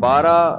12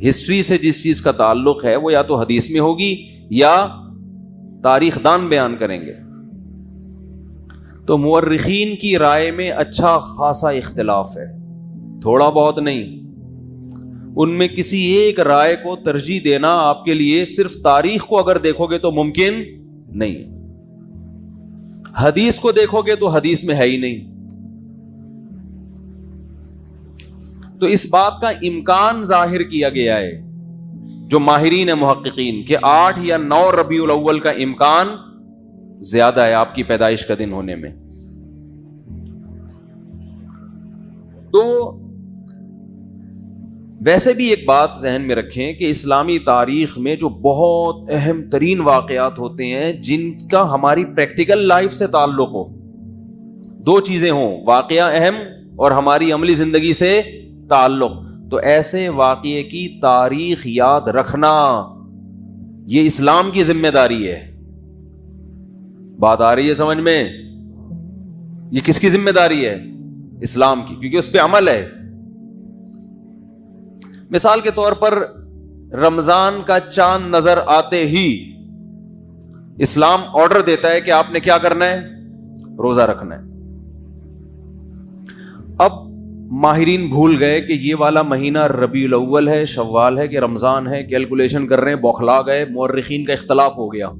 history سے جس چیز کا تعلق ہے وہ یا تو حدیث میں ہوگی یا تاریخ دان بیان کریں گے. تو مورخین کی رائے میں اچھا خاصا اختلاف ہے, تھوڑا بہت نہیں. ان میں کسی ایک رائے کو ترجیح دینا آپ کے لیے صرف تاریخ کو اگر دیکھو گے تو ممکن نہیں, حدیث کو دیکھو گے تو حدیث میں ہے ہی نہیں. تو اس بات کا امکان ظاہر کیا گیا ہے جو ماہرین محققین کہ 8 یا 9 ربیع الاول کا امکان زیادہ ہے آپ کی پیدائش کا دن ہونے میں. تو ویسے بھی ایک بات ذہن میں رکھیں کہ اسلامی تاریخ میں جو بہت اہم ترین واقعات ہوتے ہیں جن کا ہماری پریکٹیکل لائف سے تعلق ہو, 2 چیزیں ہوں, واقعہ اہم اور ہماری عملی زندگی سے تعلق, تو ایسے واقعے کی تاریخ یاد رکھنا یہ اسلام کی ذمہ داری ہے. بات آ رہی ہے سمجھ میں؟ یہ کس کی ذمہ داری ہے؟ اسلام کی, کیونکہ اس پہ عمل ہے. مثال کے طور پر رمضان کا چاند نظر آتے ہی اسلام آرڈر دیتا ہے کہ آپ نے کیا کرنا ہے؟ روزہ رکھنا ہے. اب ماہرین بھول گئے کہ یہ والا مہینہ ربیع الاول ہے, شوال ہے کہ رمضان ہے, کیلکولیشن کر رہے ہیں, بوکھلا گئے. مورخین کا اختلاف ہو گیا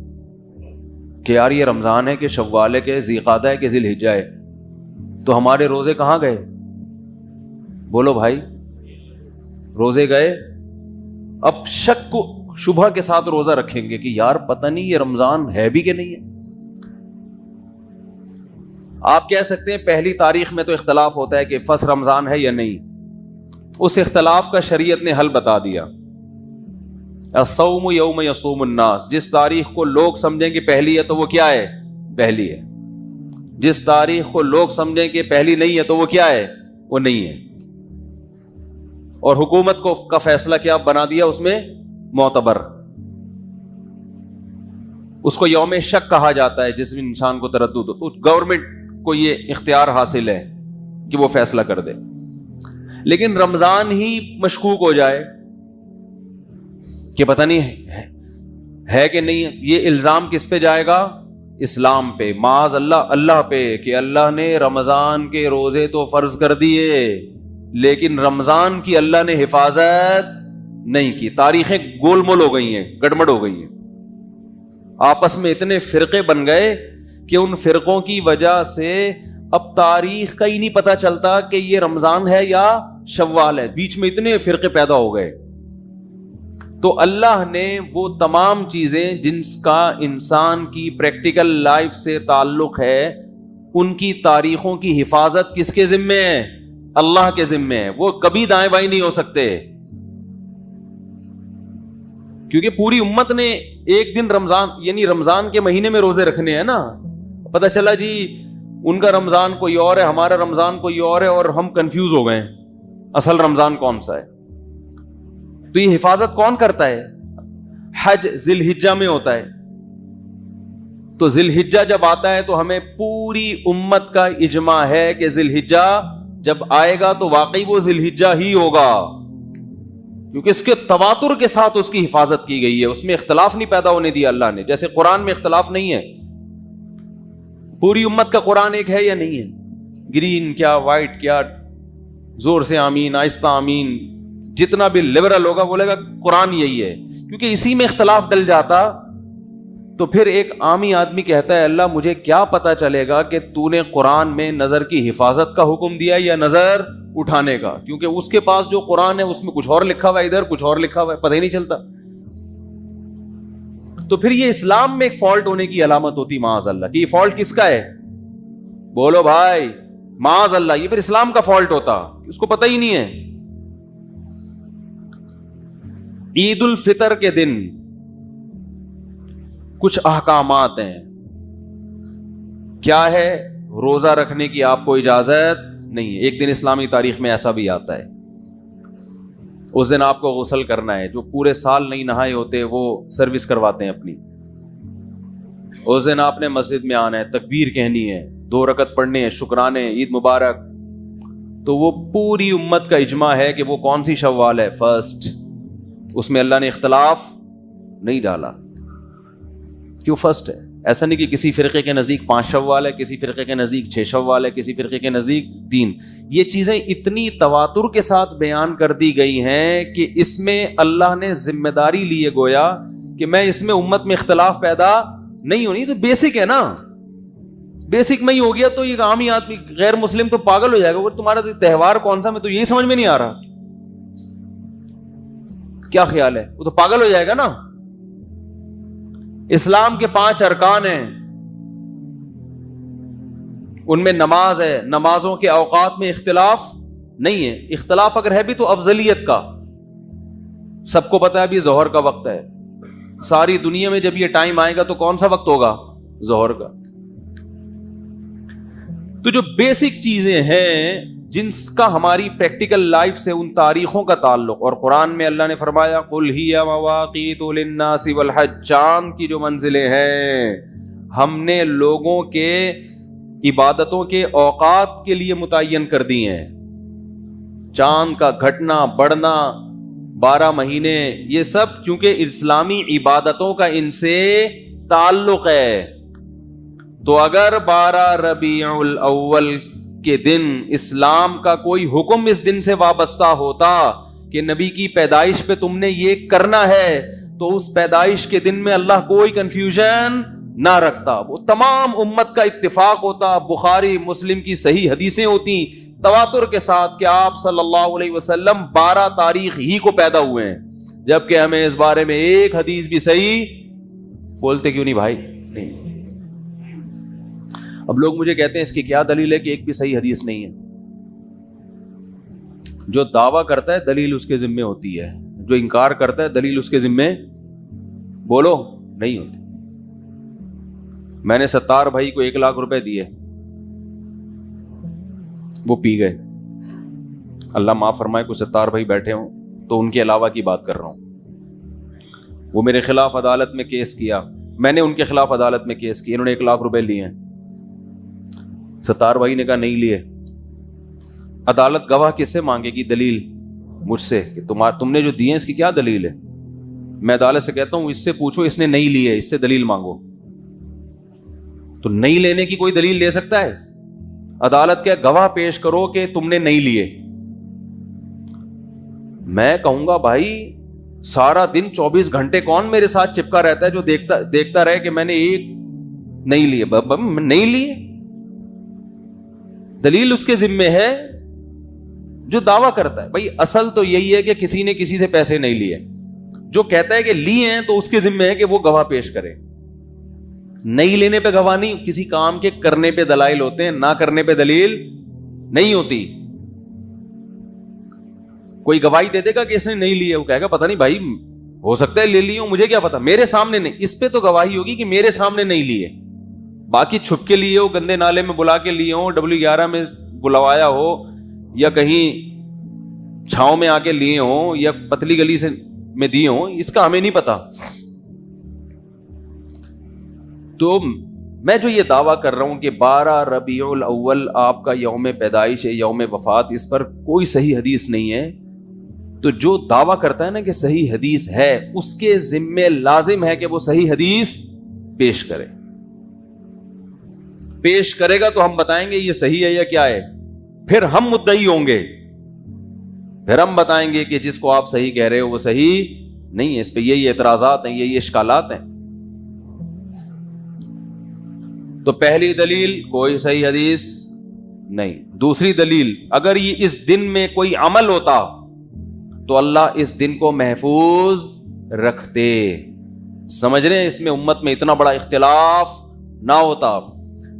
کہ یار یہ رمضان ہے کہ شوال ہے کہ ذی قعدہ ہے کہ ذی الحجہ ہے, تو ہمارے روزے کہاں گئے؟ بولو بھائی, روزے گئے. اب شک کو شبہ کے ساتھ روزہ رکھیں گے کہ یار پتہ نہیں یہ رمضان ہے بھی کہ نہیں ہے. آپ کہہ سکتے ہیں پہلی تاریخ میں تو اختلاف ہوتا ہے کہ فس رمضان ہے یا نہیں, اس اختلاف کا شریعت نے حل بتا دیا. الصوم یوم یصوم الناس, جس تاریخ کو لوگ سمجھیں کہ پہلی ہے تو وہ کیا ہے؟ پہلی ہے. جس تاریخ کو لوگ سمجھیں کہ پہلی نہیں ہے تو وہ کیا ہے؟ وہ نہیں ہے. اور حکومت کو کا فیصلہ کیا بنا دیا اس میں؟ معتبر. اس کو یوم شک کہا جاتا ہے جس میں انسان کو تردد ہو, تو گورنمنٹ کو یہ اختیار حاصل ہے کہ وہ فیصلہ کر دے. لیکن رمضان ہی مشکوک ہو جائے کہ پتہ نہیں ہے کہ نہیں, یہ الزام کس پہ جائے گا؟ اسلام پہ, معاذ اللہ اللہ پہ, کہ اللہ نے رمضان کے روزے تو فرض کر دیے لیکن رمضان کی اللہ نے حفاظت نہیں کی. تاریخیں گول مول ہو گئی ہیں, گڑبڑ ہو گئی ہیں, آپس میں اتنے فرقے بن گئے کہ ان فرقوں کی وجہ سے اب تاریخ کا ہی نہیں پتہ چلتا کہ یہ رمضان ہے یا شوال ہے. بیچ میں اتنے فرقے پیدا ہو گئے. تو اللہ نے وہ تمام چیزیں جن کا انسان کی پریکٹیکل لائف سے تعلق ہے ان کی تاریخوں کی حفاظت کس کے ذمے ہے؟ اللہ کے ذمے ہے. وہ کبھی دائیں بائیں نہیں ہو سکتے, کیونکہ پوری امت نے ایک دن رمضان یعنی رمضان کے مہینے میں روزے رکھنے ہیں نا. پتہ چلا جی ان کا رمضان کوئی اور ہے, ہمارا رمضان کوئی اور ہے, اور ہم کنفیوز ہو گئے اصل رمضان کون سا ہے. تو یہ حفاظت کون کرتا ہے؟ حج ذی الحجہ میں ہوتا ہے. تو ذی الحجہ جب آتا ہے تو ہمیں پوری امت کا اجماع ہے کہ ذی الحجہ جب آئے گا تو واقعی وہ ذی الحجہ ہی ہوگا, کیونکہ اس کے تواتر کے ساتھ اس کی حفاظت کی گئی ہے. اس میں اختلاف نہیں پیدا ہونے دیا اللہ نے, جیسے قرآن میں اختلاف نہیں ہے. پوری امت کا قرآن ایک ہے یا نہیں ہے؟ گرین کیا وائٹ کیا, زور سے آمین, آہستہ آمین, جتنا بھی لبرل ہوگا بولے گا قرآن یہی ہے. کیونکہ اسی میں اختلاف ڈل جاتا تو پھر ایک عامی آدمی کہتا ہے اللہ مجھے کیا پتا چلے گا کہ تو نے قرآن میں نظر کی حفاظت کا حکم دیا یا نظر اٹھانے کا, کیونکہ اس کے پاس جو قرآن ہے اس میں کچھ اور لکھا ہوا ہے, ادھر کچھ اور لکھا ہوا ہے, پتہ ہی نہیں چلتا. تو پھر یہ اسلام میں ایک فالٹ ہونے کی علامت ہوتی معاذ اللہ کہ یہ فالٹ کس کا ہے؟ بولو بھائی, معاذ اللہ, یہ پھر اسلام کا فالٹ ہوتا, اس کو پتہ ہی نہیں ہے. عید الفطر کے دن کچھ احکامات ہیں. کیا ہے؟ روزہ رکھنے کی آپ کو اجازت نہیں ہے. ایک دن اسلامی تاریخ میں ایسا بھی آتا ہے, اس دن آپ کو غسل کرنا ہے. جو پورے سال نہیں نہائے ہوتے وہ سروس کرواتے ہیں اپنی. اس دن آپ نے مسجد میں آنا ہے, تکبیر کہنی ہے, 2 رکعت پڑھنے ہیں, شکرانے, عید مبارک. تو وہ پوری امت کا اجماع ہے کہ وہ کون سی شوال ہے؟ فرسٹ. اس میں اللہ نے اختلاف نہیں ڈالا. کیوں فرسٹ ہے؟ ایسا نہیں کہ کسی فرقے کے نزدیک 5 شوال ہے, کسی فرقے کے نزدیک 6 شوال ہے, کسی فرقے کے نزدیک 3. یہ چیزیں اتنی تواتر کے ساتھ بیان کر دی گئی ہیں کہ اس میں اللہ نے ذمہ داری لی ہے گویا کہ میں اس میں امت میں اختلاف پیدا نہیں ہونی. تو بیسک ہے نا, بیسک میں ہی ہو گیا تو یہ عامی آدمی غیر مسلم تو پاگل ہو جائے گا. وہ تمہارا تہوار کون سا, میں تو یہی سمجھ میں نہیں آ رہا, کیا خیال ہے؟ وہ تو پاگل ہو جائے گا نا. اسلام کے 5 ارکان ہیں, ان میں نماز ہے, نمازوں کے اوقات میں اختلاف نہیں ہے. اختلاف اگر ہے بھی تو افضلیت کا. سب کو پتا ہے ابھی ظہر کا وقت ہے, ساری دنیا میں جب یہ ٹائم آئے گا تو کون سا وقت ہوگا؟ ظہر کا. تو جو بیسک چیزیں ہیں جن کا ہماری پریکٹیکل لائف سے ان تاریخوں کا تعلق, اور قرآن میں اللہ نے فرمایا قل ہی مواقیت للناس والحج, چاند کی جو منزلیں ہیں ہم نے لوگوں کے عبادتوں کے اوقات کے لیے متعین کر دی ہیں. چاند کا گھٹنا بڑھنا, 12 مہینے, یہ سب کیونکہ اسلامی عبادتوں کا ان سے تعلق ہے. تو اگر 12 ربیع الاول کے دن اسلام کا کوئی حکم اس دن سے وابستہ ہوتا کہ نبی کی پیدائش پہ تم نے یہ کرنا ہے, تو اس پیدائش کے دن میں اللہ کوئی کنفیوژن نہ رکھتا, وہ تمام امت کا اتفاق ہوتا. بخاری مسلم کی صحیح حدیثیں ہوتی تواتر کے ساتھ کہ آپ صلی اللہ علیہ وسلم 12 تاریخ ہی کو پیدا ہوئے ہیں, جبکہ ہمیں اس بارے میں ایک حدیث بھی صحیح بولتے کیوں نہیں بھائی؟ نہیں. اب لوگ مجھے کہتے ہیں اس کی کیا دلیل ہے کہ ایک بھی صحیح حدیث نہیں ہے. جو دعویٰ کرتا ہے دلیل اس کے ذمے ہوتی ہے, جو انکار کرتا ہے دلیل اس کے ذمے بولو نہیں ہوتی. میں نے ستار بھائی کو 1 لاکھ روپے دیے, وہ پی گئے. اللہ معاف فرمائے کوئی ستار بھائی بیٹھے ہوں تو ان کے علاوہ کی بات کر رہا ہوں. وہ میرے خلاف عدالت میں کیس کیا, میں نے ان کے خلاف عدالت میں کیس کیا, انہوں نے 1 لاکھ روپے لیے. ستار بھائی نے کہا نہیں لیے. عدالت گواہ کس سے مانگے گی؟ دلیل مجھ سے کہ تم نے جو دیے ہیں اس کی کیا دلیل ہے. میں عدالت سے کہتا ہوں اس سے پوچھو اس نے نہیں لیے, اس سے دلیل مانگو. تو نہیں لینے کی کوئی دلیل لے سکتا ہے؟ عدالت کے گواہ پیش کرو کہ تم نے نہیں لیے. میں کہوں گا بھائی سارا دن 24 گھنٹے کون میرے ساتھ چپکا رہتا ہے جو دیکھتا رہے کہ میں نے ایک نہیں لیے. نہیں لیے, دلیل اس کے ذمے ہے جو دعویٰ کرتا ہے. بھائی اصل تو یہی ہے کہ کسی نے کسی سے پیسے نہیں لیے. جو کہتا ہے کہ لیے ہیں تو اس کے ذمے ہے کہ وہ گواہ پیش کرے. نہیں لینے پہ گواہ نہیں, کسی کام کے کرنے پہ دلائل ہوتے ہیں, نہ کرنے پہ دلیل نہیں ہوتی. کوئی گواہی دے دے گا کہ اس نے نہیں لیے, وہ کہے گا پتہ نہیں بھائی ہو سکتا ہے لے لیے ہوں, مجھے کیا پتا, میرے سامنے نہیں. اس پہ تو گواہی ہوگی کہ میرے سامنے نہیں لیے. باقی چھپ کے لیے ہو, گندے نالے میں بلا کے لیے ہو, W11 میں بلوایا ہو, یا کہیں چھاؤں میں آ کے لیے ہوں, یا پتلی گلی سے میں دیے ہوں, اس کا ہمیں نہیں پتا. تو میں جو یہ دعویٰ کر رہا ہوں کہ 12 ربیع الاول آپ کا یوم پیدائش ہے, یوم وفات, اس پر کوئی صحیح حدیث نہیں ہے. تو جو دعویٰ کرتا ہے نا کہ صحیح حدیث ہے, اس کے ذمے لازم ہے کہ وہ صحیح حدیث پیش کرے. پیش کرے گا تو ہم بتائیں گے یہ صحیح ہے یا کیا ہے, پھر ہم مدعی ہوں گے, پھر ہم بتائیں گے کہ جس کو آپ صحیح کہہ رہے ہو وہ صحیح نہیں ہے, اس پہ یہی اعتراضات ہیں, یہی اشکالات ہیں. تو پہلی دلیل کوئی صحیح حدیث نہیں. دوسری دلیل, اگر یہ اس دن میں کوئی عمل ہوتا تو اللہ اس دن کو محفوظ رکھتے. سمجھ رہے ہیں, اس میں امت میں اتنا بڑا اختلاف نہ ہوتا.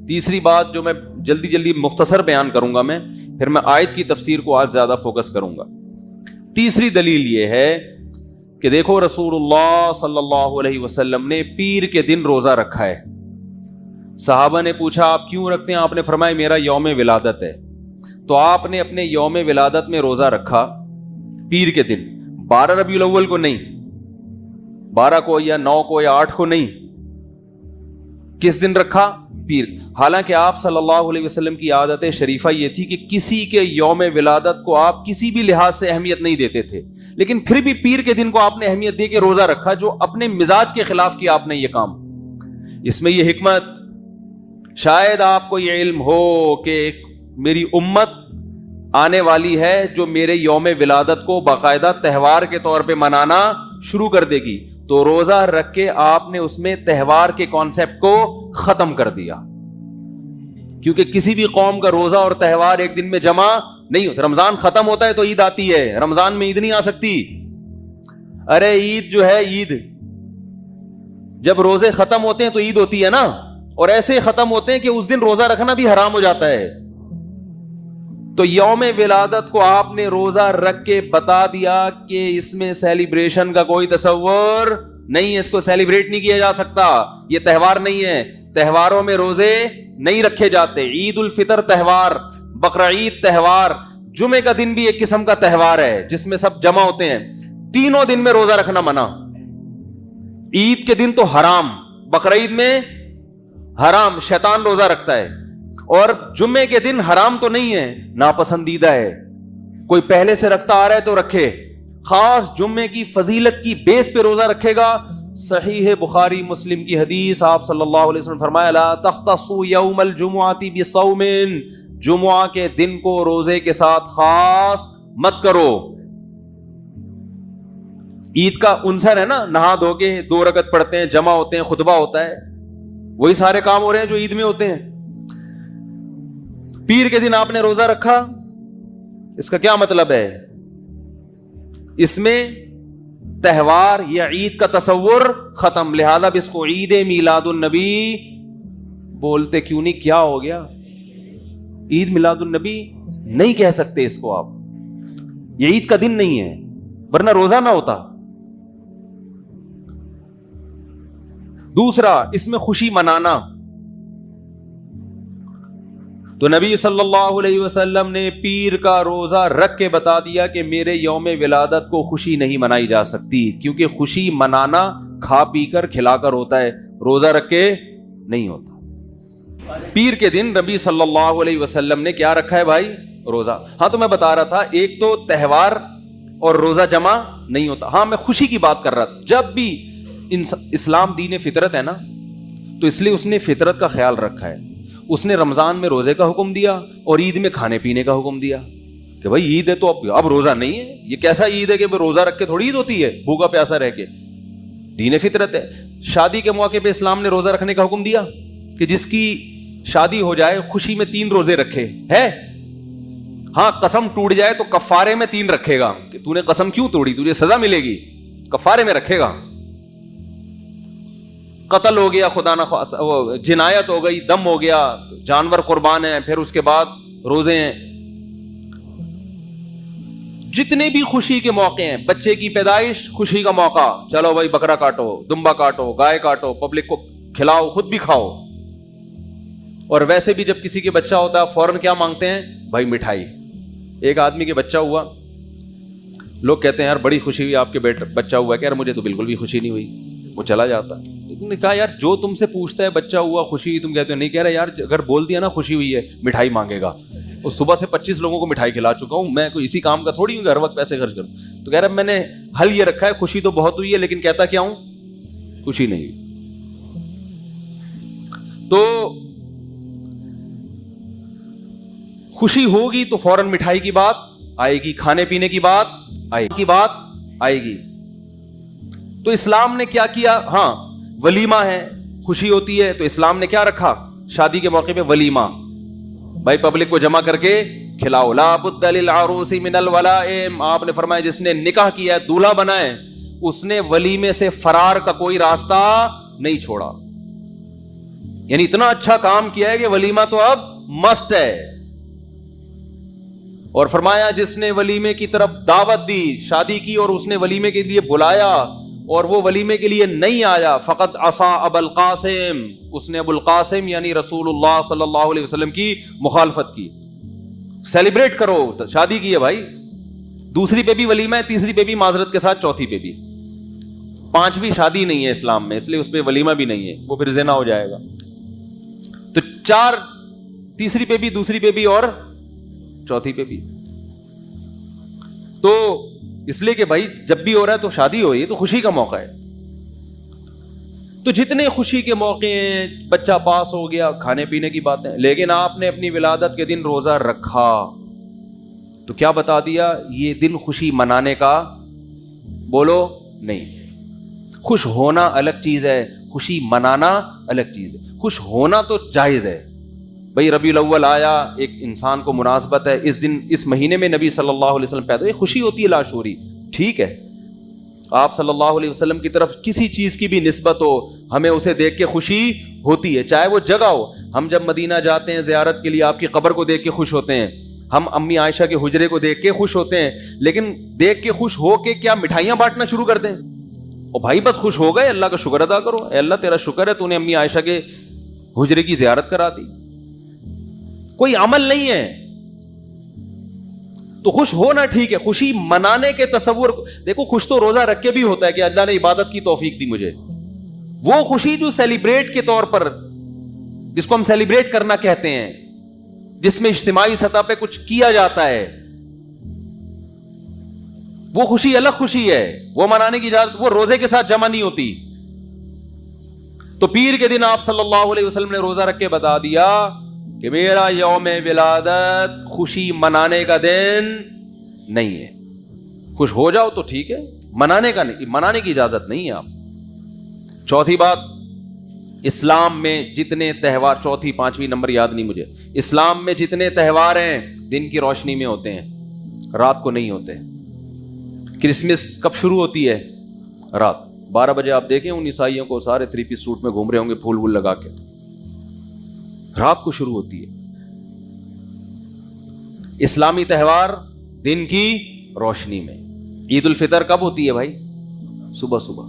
تیسری بات جو میں جلدی مختصر بیان کروں گا, میں پھر میں آیت کی تفسیر کو آج زیادہ فوکس کروں گا. تیسری دلیل یہ ہے کہ دیکھو رسول اللہ صلی اللہ علیہ وسلم نے پیر کے دن روزہ رکھا ہے. صحابہ نے پوچھا آپ کیوں رکھتے ہیں؟ آپ نے فرمایا میرا یوم ولادت ہے. تو آپ نے اپنے یوم ولادت میں روزہ رکھا پیر کے دن, 12 ربیع الاول کو نہیں, 12 کو یا 9 کو یا 8 کو نہیں. کس دن رکھا؟ پیر. حالانکہ آپ صلی اللہ علیہ وسلم کی عادت شریفہ یہ تھی کہ کسی کے یوم ولادت کو آپ کسی بھی لحاظ سے اہمیت نہیں دیتے تھے, لیکن پھر بھی پیر کے دن کو آپ نے اہمیت دے کے روزہ رکھا, جو اپنے مزاج کے خلاف کیا آپ نے یہ کام. اس میں یہ حکمت, شاید آپ کو یہ علم ہو کہ میری امت آنے والی ہے جو میرے یوم ولادت کو باقاعدہ تہوار کے طور پہ منانا شروع کر دے گی, تو روزہ رکھ کے آپ نے اس میں تہوار کے کانسیپٹ کو ختم کر دیا. کیونکہ کسی بھی قوم کا روزہ اور تہوار ایک دن میں جمع نہیں ہوتا. رمضان ختم ہوتا ہے تو عید آتی ہے, رمضان میں عید نہیں آ سکتی. ارے عید جو ہے, عید جب روزے ختم ہوتے ہیں تو عید ہوتی ہے نا, اور ایسے ختم ہوتے ہیں کہ اس دن روزہ رکھنا بھی حرام ہو جاتا ہے. تو یوم ولادت کو آپ نے روزہ رکھ کے بتا دیا کہ اس میں سیلیبریشن کا کوئی تصور نہیں ہے, اس کو سیلیبریٹ نہیں کیا جا سکتا, یہ تہوار نہیں ہے, تہواروں میں روزے نہیں رکھے جاتے. عید الفطر تہوار, بقرعید تہوار, جمعے کا دن بھی ایک قسم کا تہوار ہے جس میں سب جمع ہوتے ہیں. تینوں دن میں روزہ رکھنا منع. عید کے دن تو حرام, بقرعید میں حرام, شیطان روزہ رکھتا ہے. اور جمعے کے دن حرام تو نہیں ہے, ناپسندیدہ ہے. کوئی پہلے سے رکھتا آ رہا ہے تو رکھے, خاص جمعے کی فضیلت کی بیس پہ روزہ رکھے گا. صحیح بخاری مسلم کی حدیث, آپ صلی اللہ علیہ وسلم فرمایا لا تختصوا یوم الجمعۃ بصوم, جمعہ کے دن کو روزے کے ساتھ خاص مت کرو. عید کا عنصر ہے نا, نہا دھو کے 2 رکعت پڑھتے ہیں, جمع ہوتے ہیں, خطبہ ہوتا ہے, وہی سارے کام ہو رہے ہیں جو عید میں ہوتے ہیں. پیر کے دن آپ نے روزہ رکھا, اس کا کیا مطلب ہے؟ اس میں تہوار یا عید کا تصور ختم, لہذا اس کو عید میلاد النبی بولتے کیوں نہیں؟ کیا ہو گیا؟ عید میلاد النبی نہیں کہہ سکتے اس کو آپ, یہ عید کا دن نہیں ہے, ورنہ روزہ نہ ہوتا. دوسرا, اس میں خوشی منانا. تو نبی صلی اللہ علیہ وسلم نے پیر کا روزہ رکھ کے بتا دیا کہ میرے یوم ولادت کو خوشی نہیں منائی جا سکتی, کیونکہ خوشی منانا کھا پی کر کھلا کر ہوتا ہے, روزہ رکھ کے نہیں ہوتا. پیر کے دن نبی صلی اللہ علیہ وسلم نے کیا رکھا ہے بھائی؟ روزہ. ہاں تو میں بتا رہا تھا, ایک تو تہوار اور روزہ جمع نہیں ہوتا. ہاں میں خوشی کی بات کر رہا تھا. جب بھی اسلام دین فطرت ہے نا, تو اس لیے اس نے فطرت کا خیال رکھا ہے. اس نے رمضان میں روزے کا حکم دیا اور عید میں کھانے پینے کا حکم دیا کہ بھائی عید ہے تو اب روزہ نہیں ہے. یہ کیسا عید ہے کہ روزہ رکھ کے تھوڑی عید ہوتی ہے, بھوکا پیاسا رہ کے. دین فطرت ہے. شادی کے موقع پہ اسلام نے روزہ رکھنے کا حکم دیا کہ جس کی شادی ہو جائے خوشی میں 3 روزے رکھے ہے. ہاں قسم ٹوٹ جائے تو کفارے میں 3 رکھے گا, کہ تو نے قسم کیوں توڑی, تجھے سزا ملے گی, کفارے میں رکھے گا. قتل ہو گیا, خدا نہ جنایت ہو گئی, دم ہو گیا, جانور قربان ہیں, پھر اس کے بعد روزے ہیں. جتنے بھی خوشی کے موقع ہیں, بچے کی پیدائش خوشی کا موقع, چلو بھائی بکرا کاٹو, دمبا کاٹو, گائے کاٹو, پبلک کو کھلاؤ, خود بھی کھاؤ. اور ویسے بھی جب کسی کے بچہ ہوتا ہے فوراً کیا مانگتے ہیں بھائی؟ مٹھائی. ایک آدمی کے بچہ ہوا, لوگ کہتے ہیں یار بڑی خوشی ہوئی آپ کے بیٹا بچہ ہوا ہے, کہ یار مجھے تو بالکل بھی خوشی نہیں ہوئی, وہ چلا جاتا. تم نے کہا یار جو تم سے پوچھتا ہے بچہ ہوا خوشی ہوئی, تم کہتے ہو نہیں. کہہ رہے یار اگر بول دیا نا خوشی ہوئی ہے مٹھائی مانگے گا, اور صبح سے 25 لوگوں کو مٹھائی کھلا چکا ہوں, میں کوئی اسی کام کا تھوڑی ہوں کہ ہر وقت پیسے خرچ کروں. تو کہہ رہا میں نے حل یہ رکھا ہے, خوشی تو بہت ہوئی ہے لیکن کہتا کیا ہوں, خوشی نہیں ہوئی. تو خوشی ہوگی تو فوراً مٹھائی کی بات آئے گی, کھانے پینے کی بات آئے گی. تو اسلام نے کیا کیا؟ ہاں ولیمہ ہے, خوشی ہوتی ہے تو اسلام نے کیا رکھا؟ شادی کے موقع پہ ولیمہ, بھائی پبلک کو جمع کر کے کھلاؤ. لا بد للعروس من الولائم, آپ نے فرمایا جس نے نکاح کیا ہے, دولہا بنا ہے, اس نے ولیمے سے فرار کا کوئی راستہ نہیں چھوڑا. یعنی اتنا اچھا کام کیا ہے کہ ولیمہ تو اب مسٹ ہے. اور فرمایا جس نے ولیمے کی طرف دعوت دی, شادی کی اور اس نے ولیمے کے لیے بلایا اور وہ ولیمے کے لیے نہیں آیا, فقط عصا ابو القاسم, اس نے ابو القاسم یعنی رسول اللہ صلی اللہ علیہ وسلم کی مخالفت کی. سیلیبریٹ کرو, شادی کی ہے بھائی, دوسری پہ بھی ولیمہ ہے, تیسری پہ بھی معذرت کے ساتھ, چوتھی پہ بھی. 5ویں شادی نہیں ہے اسلام میں, اس لیے اس پہ ولیمہ بھی نہیں ہے, وہ پھر زنا ہو جائے گا. تو 4 تیسری پہ بھی, دوسری پہ بھی اور چوتھی پہ بھی. تو اس لیے کہ بھائی جب بھی ہو رہا ہے تو شادی ہو, یہ تو خوشی کا موقع ہے. تو جتنے خوشی کے موقع ہیں, بچہ پاس ہو گیا, کھانے پینے کی باتیں, لیکن آپ نے اپنی ولادت کے دن روزہ رکھا تو کیا بتا دیا, یہ دن خوشی منانے کا بولو نہیں. خوش ہونا الگ چیز ہے, خوشی منانا الگ چیز ہے. خوش ہونا تو جائز ہے بھائی, ربیع الاول آیا, ایک انسان کو مناسبت ہے, اس دن اس مہینے میں نبی صلی اللہ علیہ وسلم پیدا ہوئے, خوشی ہوتی ہے لاشعوری, ٹھیک ہے. آپ صلی اللہ علیہ وسلم کی طرف کسی چیز کی بھی نسبت ہو, ہمیں اسے دیکھ کے خوشی ہوتی ہے, چاہے وہ جگہ ہو. ہم جب مدینہ جاتے ہیں زیارت کے لیے, آپ کی قبر کو دیکھ کے خوش ہوتے ہیں, ہم امی عائشہ کے حجرے کو دیکھ کے خوش ہوتے ہیں, لیکن دیکھ کے خوش ہو کے کیا مٹھائیاں بانٹنا شروع کر دیں؟ اور بھائی بس خوش ہو گئے, اللہ کا شکر ادا کرو, اے اللہ تیرا شکر ہے تو نے امی عائشہ کے حجرے کی زیارت کرا دی. کوئی عمل نہیں ہے. تو خوش ہونا ٹھیک ہے, خوشی منانے کے تصور, دیکھو خوش تو روزہ رکھ کے بھی ہوتا ہے کہ اللہ نے عبادت کی توفیق دی مجھے. وہ خوشی جو سیلیبریٹ کے طور پر, جس کو ہم سیلیبریٹ کرنا کہتے ہیں, جس میں اجتماعی سطح پہ کچھ کیا جاتا ہے, وہ خوشی الگ خوشی ہے, وہ منانے کی اجازت, وہ روزے کے ساتھ جمع نہیں ہوتی. تو پیر کے دن آپ صلی اللہ علیہ وسلم نے روزہ رکھ کے بتا دیا کہ میرا یوم ولادت خوشی منانے کا دن نہیں ہے. خوش ہو جاؤ تو ٹھیک ہے, منانے کا نہیں, منانے کی اجازت نہیں ہے. آپ چوتھی بات, اسلام میں جتنے تہوار, چوتھی پانچویں نمبر یاد نہیں مجھے, اسلام میں جتنے تہوار ہیں دن کی روشنی میں ہوتے ہیں, رات کو نہیں ہوتے. کرسمس کب شروع ہوتی ہے؟ رات 12 بجے. آپ دیکھیں ان عیسائیوں کو, سارے 3 پیس سوٹ میں گھوم رہے ہوں گے پھول وول لگا کے, رات کو شروع ہوتی ہے. اسلامی تہوار دن کی روشنی میں. عید الفطر کب ہوتی ہے بھائی؟ صبح صبح.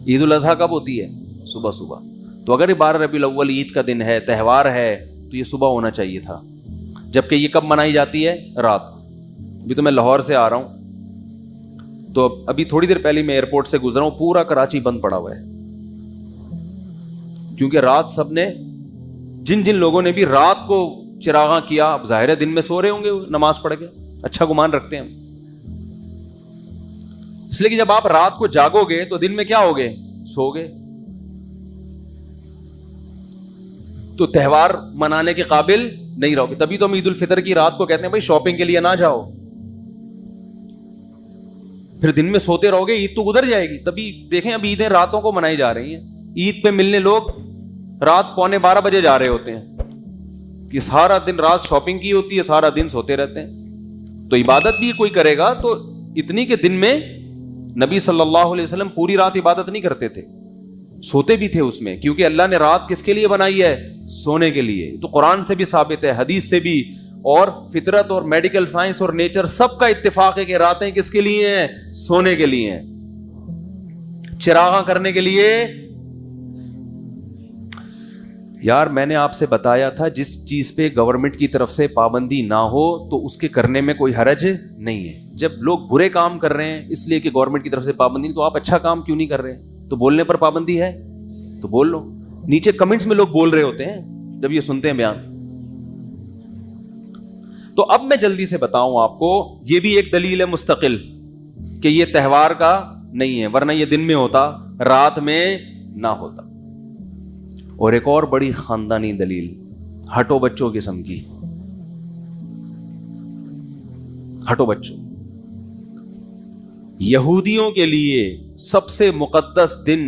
عید الاضحیٰ کب ہوتی ہے؟ صبح صبح. تو اگر یہ 12 ربیع الاول عید کا دن ہے, تہوار ہے, تو یہ صبح ہونا چاہیے تھا, جبکہ یہ کب منائی جاتی ہے؟ رات. ابھی تو میں لاہور سے آ رہا ہوں, تو ابھی تھوڑی دیر پہلے میں ایئرپورٹ سے گزرا ہوں, پورا کراچی بند پڑا ہوا ہے, کیونکہ رات سب نے, جن جن لوگوں نے بھی رات کو چراغاں کیا, اب ظاہر ہے دن میں سو رہے ہوں گے نماز پڑھ کے, اچھا گمان رکھتے ہیں ہم. اس لیے کہ جب آپ رات کو جاگو گے تو دن میں کیا ہوگے؟ سو گے. تو تہوار منانے کے قابل نہیں رہو گے. تبھی تو ہم عید الفطر کی رات کو کہتے ہیں بھائی شاپنگ کے لیے نہ جاؤ, پھر دن میں سوتے رہو گے, عید تو گزر جائے گی. تبھی دیکھیں اب عیدیں راتوں کو منائی جا رہی ہیں. عید پہ ملنے لوگ رات 11:45 بجے جا رہے ہوتے ہیں کہ سارا دن رات شاپنگ کی ہوتی ہے, سارا دن سوتے رہتے ہیں. تو عبادت بھی کوئی کرے گا تو اتنی کہ دن میں نبی صلی اللہ علیہ وسلم پوری رات عبادت نہیں کرتے تھے, سوتے بھی تھے اس میں, کیونکہ اللہ نے رات کس کے لیے بنائی ہے؟ سونے کے لیے. تو قرآن سے بھی ثابت ہے, حدیث سے بھی, اور فطرت اور میڈیکل سائنس اور نیچر سب کا اتفاق ہے کہ راتیں کس کے لیے ہیں؟ سونے کے لیے ہیں, چراغاں کرنے کے لیے. یار میں نے آپ سے بتایا تھا جس چیز پہ گورنمنٹ کی طرف سے پابندی نہ ہو تو اس کے کرنے میں کوئی حرج نہیں ہے. جب لوگ برے کام کر رہے ہیں اس لیے کہ گورنمنٹ کی طرف سے پابندی نہیں, تو آپ اچھا کام کیوں نہیں کر رہے؟ تو بولنے پر پابندی ہے تو بول لو. نیچے کمنٹس میں لوگ بول رہے ہوتے ہیں جب یہ سنتے ہیں بیان. تو اب میں جلدی سے بتاؤں آپ کو, یہ بھی ایک دلیل ہے مستقل کہ یہ تہوار کا نہیں ہے, ورنہ یہ دن میں ہوتا, رات میں نہ ہوتا. اور ایک اور بڑی خاندانی دلیل, ہٹو بچوں قسم کی, ہٹو بچوں. یہودیوں کے لیے سب سے مقدس دن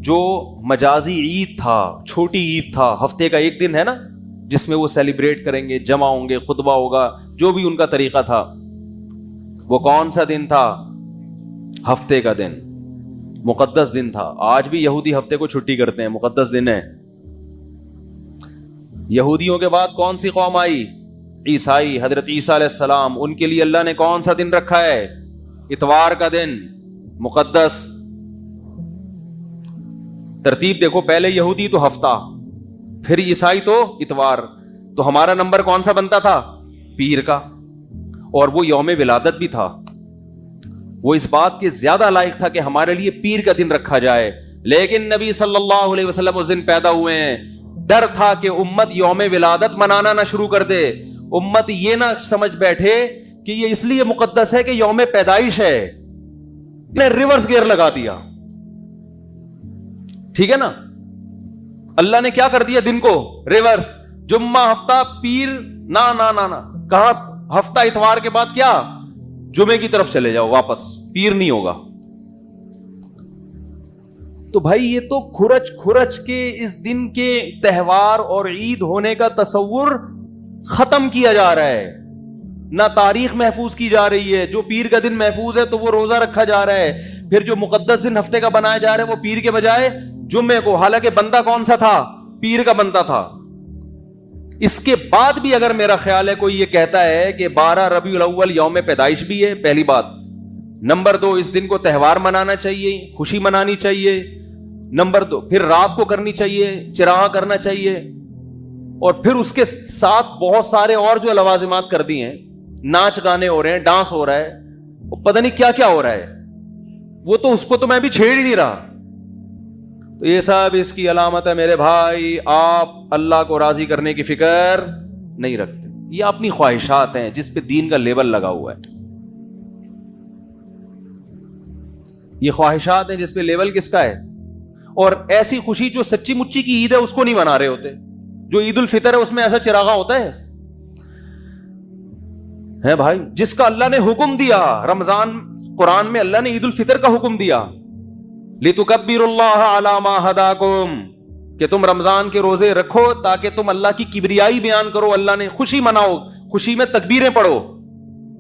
جو مجازی عید تھا, چھوٹی عید تھا, ہفتے کا ایک دن ہے نا جس میں وہ سیلیبریٹ کریں گے, جمع ہوں گے, خطبہ ہوگا, جو بھی ان کا طریقہ تھا, وہ کون سا دن تھا؟ ہفتے کا دن, مقدس دن تھا. آج بھی یہودی ہفتے کو چھٹی کرتے ہیں, مقدس دن ہے. یہودیوں کے بعد کون سی قوم آئی؟ عیسائی, حضرت عیسیٰ علیہ السلام. ان کے لیے اللہ نے کون سا دن رکھا ہے؟ اتوار کا دن, مقدس. ترتیب دیکھو, پہلے یہودی تو ہفتہ, پھر عیسائی تو اتوار. تو ہمارا نمبر کون سا بنتا تھا؟ پیر کا. اور وہ یوم ولادت بھی تھا, وہ اس بات کے زیادہ لائق تھا کہ ہمارے لیے پیر کا دن رکھا جائے. لیکن نبی صلی اللہ علیہ وسلم اس دن پیدا ہوئے ہیں, ڈر تھا کہ امت یوم ولادت منانا نہ شروع کر دے, امت یہ نہ سمجھ بیٹھے کہ یہ اس لیے مقدس ہے کہ یوم پیدائش ہے, نے ریورس گیئر لگا دیا. ٹھیک ہے نا, اللہ نے کیا کر دیا دن کو ریورس, جمعہ ہفتہ پیر نہ نہ نہ نہ, کہاں ہفتہ اتوار کے بعد کیا جمعے کی طرف چلے جاؤ واپس, پیر نہیں ہوگا. تو بھائی یہ تو کھرچ کھرچ کے اس دن کے تہوار اور عید ہونے کا تصور ختم کیا جا رہا ہے, نہ تاریخ محفوظ کی جا رہی ہے. جو پیر کا دن محفوظ ہے تو وہ روزہ رکھا جا رہا ہے, پھر جو مقدس دن ہفتے کا بنایا جا رہا ہے وہ پیر کے بجائے جمعے کو, حالانکہ بندہ کون سا تھا, پیر کا بندہ تھا. اس کے بعد بھی اگر میرا خیال ہے کوئی یہ کہتا ہے کہ 12 ربیع الاول یوم پیدائش بھی ہے, پہلی بات. نمبر 2, اس دن کو تہوار منانا چاہیے, خوشی منانی چاہیے. نمبر 2, پھر رات کو کرنی چاہیے, چراغاں کرنا چاہیے, اور پھر اس کے ساتھ بہت سارے اور جو لوازمات کر دی ہیں, ناچ گانے ہو رہے ہیں, ڈانس ہو رہا ہے, پتہ نہیں کیا کیا ہو رہا ہے. وہ تو اس کو تو میں بھی چھیڑ ہی نہیں رہا. تو یہ سب اس کی علامت ہے میرے بھائی, آپ اللہ کو راضی کرنے کی فکر نہیں رکھتے. یہ اپنی خواہشات ہیں جس پہ دین کا لیبل لگا ہوا ہے. یہ خواہشات ہیں جس پہ لیبل کس کا ہے. اور ایسی خوشی جو سچی مچی کی عید ہے اس کو نہیں منا رہے ہوتے. جو عید الفطر ہے اس میں ایسا چراغا ہوتا ہے بھائی, جس کا اللہ نے حکم دیا. رمضان قرآن میں اللہ نے عید الفطر کا حکم دیا, لِتُكَبِّرُوا اللَّهَ عَلَى مَا هَدَاكُمْ, کہ تم رمضان کے روزے رکھو تاکہ تم اللہ کی کبریائی بیان کرو, اللہ نے خوشی مناؤ, خوشی میں تکبیریں پڑھو.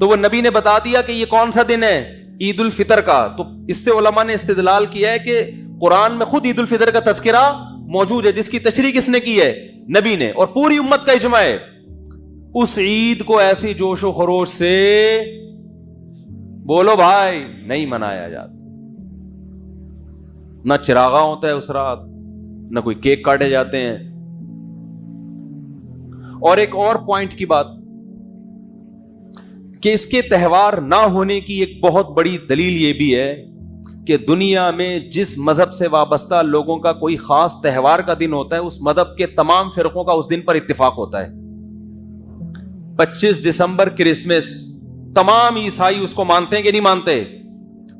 تو وہ نبی نے بتا دیا کہ یہ کون سا دن ہے, عید الفطر کا. تو اس سے علماء نے استدلال کیا ہے کہ قرآن میں خود عید الفطر کا تذکرہ موجود ہے, جس کی تشریح کس نے کی ہے, نبی نے, اور پوری امت کا اجماع ہے. اس عید کو ایسی جوش و خروش سے بولو بھائی نہیں منایا جاتا. نہ چراغا ہوتا ہے اس رات, نہ کوئی کیک کاٹے جاتے ہیں. اور ایک اور پوائنٹ کی بات کہ اس کے تہوار نہ ہونے کی ایک بہت بڑی دلیل یہ بھی ہے کہ دنیا میں جس مذہب سے وابستہ لوگوں کا کوئی خاص تہوار کا دن ہوتا ہے, اس مذہب کے تمام فرقوں کا اس دن پر اتفاق ہوتا ہے. 25 دسمبر کرسمس, تمام عیسائی اس کو مانتے ہیں کہ نہیں مانتے,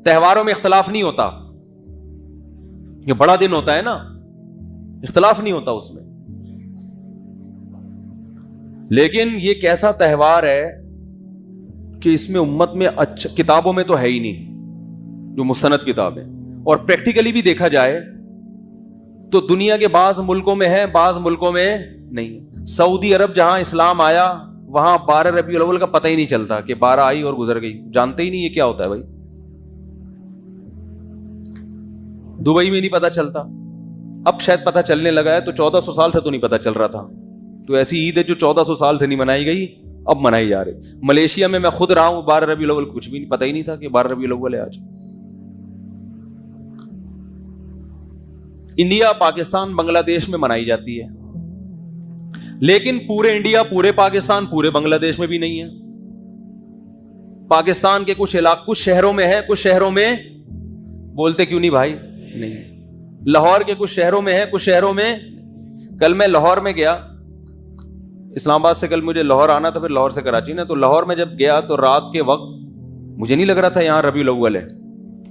تہواروں میں اختلاف نہیں ہوتا. یہ بڑا دن ہوتا ہے نا, اختلاف نہیں ہوتا اس میں. لیکن یہ کیسا تہوار ہے کہ اس میں امت میں اچھا, کتابوں میں تو ہے ہی نہیں جو مستند کتابیں, اور پریکٹیکلی بھی دیکھا جائے تو دنیا کے بعض ملکوں میں ہے, بعض ملکوں میں نہیں. سعودی عرب جہاں اسلام آیا وہاں 12 ربیع الاول کا پتہ ہی نہیں چلتا کہ 12 آئی اور گزر گئی, جانتے ہی نہیں یہ کیا ہوتا ہے بھائی. دبئی میں نہیں پتا چلتا, اب شاید پتا چلنے لگا ہے, تو 1400 سال سے تو نہیں پتا چل رہا تھا. تو ایسی عید ہے جو 1400 سال سے نہیں منائی گئی, اب منائی جا رہی. ملیشیا میں خود رہا ہوں, 12 ربیع الاول کچھ بھی نہیں, پتا ہی نہیں تھا کہ 12 ربیع الاول ہے آج. انڈیا, پاکستان, بنگلہ دیش میں منائی جاتی ہے, لیکن پورے انڈیا, پورے پاکستان, پورے بنگلہ دیش میں بھی نہیں ہے. پاکستان کے کچھ علاقے, کچھ شہروں میں ہے, کچھ شہروں میں بولتے کیوں نہیں بھائی نہیں. لاہور کے کچھ شہروں میں ہے, کچھ شہروں میں. کل میں لاہور میں گیا, اسلام آباد سے کل مجھے لاہور آنا تھا, پھر لاہور سے کراچی نا. تو لاہور میں جب گیا تو رات کے وقت مجھے نہیں لگ رہا تھا یہاں ربیع الاول ہے,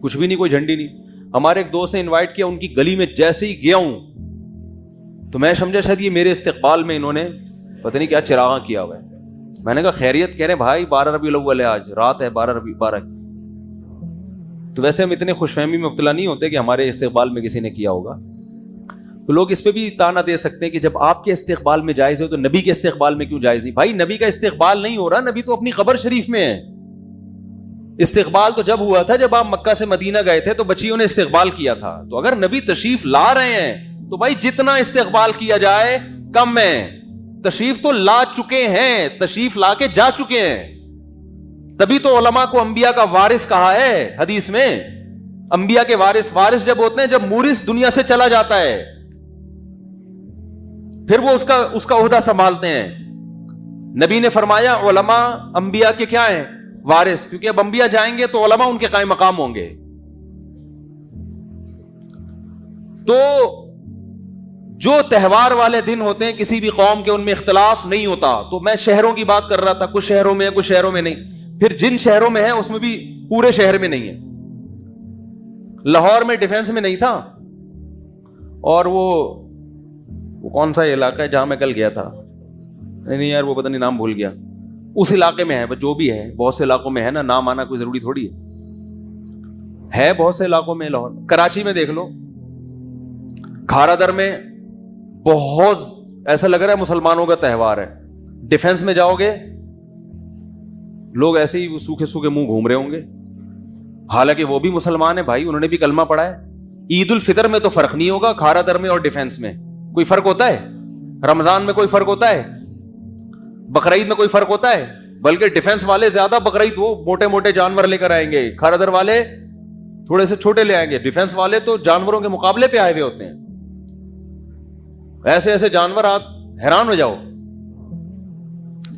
کچھ بھی نہیں, کوئی جھنڈی نہیں. ہمارے ایک دوست نے انوائٹ کیا, ان کی گلی میں جیسے ہی گیا ہوں تو میں سمجھا شاید یہ میرے استقبال میں انہوں نے پتہ نہیں کیا چراغاں کیا ہوا ہے. میں نے کہا خیریت؟ کہہ رہے بھائی 12 ربیع الاول ہے, آج رات ہے 12. تو ویسے ہم اتنے خوش فہمی میں مبتلا نہیں ہوتے کہ ہمارے استقبال میں کسی نے کیا ہوگا. تو لوگ اس پہ بھی تانا دے سکتے ہیں کہ جب آپ کے استقبال میں جائز ہو تو نبی کے استقبال میں کیوں جائز نہیں؟ بھائی نبی کا استقبال نہیں ہو رہا, نبی تو اپنی قبر شریف میں ہے. استقبال تو جب ہوا تھا جب آپ مکہ سے مدینہ گئے تھے تو بچیوں نے استقبال کیا تھا. تو اگر نبی تشریف لا رہے ہیں تو بھائی جتنا استقبال کیا جائے کم ہے. تشریف تو لا چکے ہیں, تشریف لا کے جا چکے ہیں, تبھی تو علماء کو انبیاء کا وارث کہا ہے حدیث میں. انبیاء کے وارث جب ہوتے ہیں جب مورث دنیا سے چلا جاتا ہے پھر وہ اس کا عہدہ سنبھالتے ہیں. نبی نے فرمایا علماء انبیاء کے کیا ہیں؟ وارث, کیونکہ اب انبیاء جائیں گے تو علماء ان کے قائم مقام ہوں گے. تو جو تہوار والے دن ہوتے ہیں کسی بھی قوم کے ان میں اختلاف نہیں ہوتا. تو میں شہروں کی بات کر رہا تھا, کچھ شہروں میں ہے کچھ شہروں میں نہیں. پھر جن شہروں میں ہے اس میں بھی پورے شہر میں نہیں ہے. لاہور میں ڈیفنس میں نہیں تھا, اور وہ کون سا علاقہ ہے جہاں میں کل گیا تھا, نہیں یار وہ پتہ نہیں نام بھول گیا, اس علاقے میں ہے. جو بھی ہے بہت سے علاقوں میں ہے نا, نام آنا کوئی ضروری تھوڑی ہے بہت سے علاقوں میں. لاہور, کراچی میں دیکھ لو, کھارا در میں بہت ایسا لگ رہا ہے مسلمانوں کا تہوار ہے. ڈیفنس میں جاؤ گے لوگ ایسے ہی سوکھے سوکھے منہ گھوم رہے ہوں گے, حالانکہ وہ بھی مسلمان ہیں بھائی, انہوں نے بھی کلمہ پڑھا ہے. عید الفطر میں تو فرق نہیں ہوگا, کھارا در میں اور ڈیفنس میں کوئی فرق ہوتا ہے؟ رمضان میں کوئی فرق ہوتا ہے؟ بقرعید میں کوئی فرق ہوتا ہے؟ بلکہ ڈیفنس والے زیادہ بقرعید وہ موٹے موٹے جانور لے کر آئیں گے, کھارا در والے تھوڑے سے چھوٹے لے آئیں گے. ڈیفنس والے تو جانوروں کے مقابلے پہ آئے ہوئے ہوتے ہیں, ایسے ایسے جانور آپ حیران ہو جاؤ.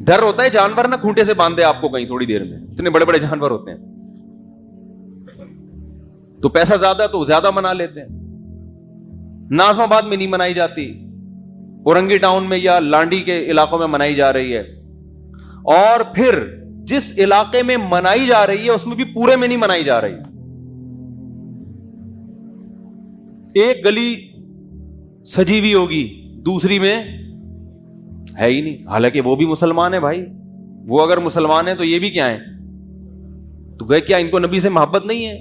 ڈر ہوتا ہے جانور نہ کھونٹے سے باندھے آپ کو کہیں تھوڑی دیر میں, اتنے بڑے بڑے جانور ہوتے ہیں. تو پیسہ زیادہ تو زیادہ منا لیتے ہیں. ناظم آباد میں نہیں منائی جاتی, اورنگی ٹاؤن میں یا لانڈی کے علاقوں میں منائی جا رہی ہے. اور پھر جس علاقے میں منائی جا رہی ہے اس میں بھی پورے میں نہیں منائی جا رہی. ایک گلی سجی ہوئی ہوگی, دوسری میں ہے ہی نہیں, حالانکہ وہ بھی مسلمان ہیں بھائی. وہ اگر مسلمان ہیں تو یہ بھی کیا ہیں, تو گئے کیا ان کو نبی سے محبت نہیں ہے؟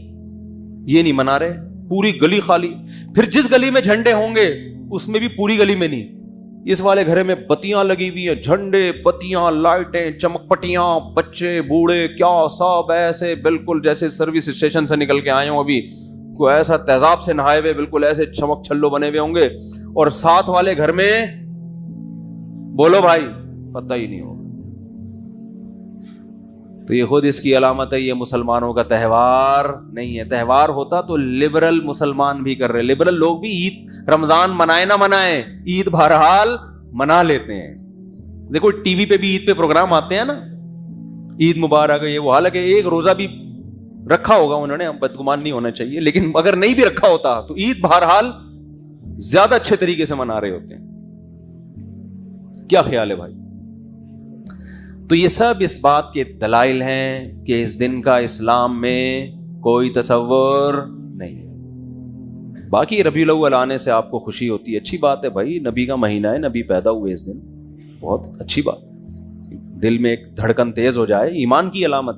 یہ نہیں منا رہے, پوری گلی خالی. پھر جس گلی میں جھنڈے ہوں گے اس میں بھی پوری گلی میں نہیں. اس والے گھر میں بتیاں لگی ہوئی ہیں, جھنڈے, بتیاں, لائٹیں, چمک پٹیاں, بچے بوڑھے کیا سب ایسے بالکل جیسے سروس اسٹیشن سے نکل کے آئے ہوں, ابھی کوئی ایسا تیزاب سے نہائے ہوئے, بالکل ایسے چمک چھلو بنے ہوئے ہوں گے. اور ساتھ والے گھر میں بولو بھائی پتہ ہی نہیں ہوگا. تو یہ خود اس کی علامت ہے, یہ مسلمانوں کا تہوار نہیں ہے. تہوار ہوتا تو لبرل مسلمان بھی کر رہے, لبرل لوگ بھی عید رمضان منائے نہ منائے, عید بہرحال منا لیتے ہیں. دیکھو ٹی وی پہ بھی عید پہ پروگرام آتے ہیں نا, عید مبارک یہ وہ, حالانکہ ایک روزہ بھی رکھا ہوگا انہوں نے, بدگمان نہیں ہونا چاہیے, لیکن اگر نہیں بھی رکھا ہوتا تو عید بہرحال زیادہ اچھے طریقے سے منا رہے ہوتے ہیں. کیا خیال ہے بھائی؟ تو یہ سب اس بات کے دلائل ہیں کہ اس دن کا اسلام میں کوئی تصور نہیں ہے. باقی ربیع الاول آنے سے آپ کو خوشی ہوتی ہے, اچھی بات ہے بھائی, نبی کا مہینہ ہے, نبی پیدا ہوئے اس دن, بہت اچھی بات. دل میں ایک دھڑکن تیز ہو جائے, ایمان کی علامت.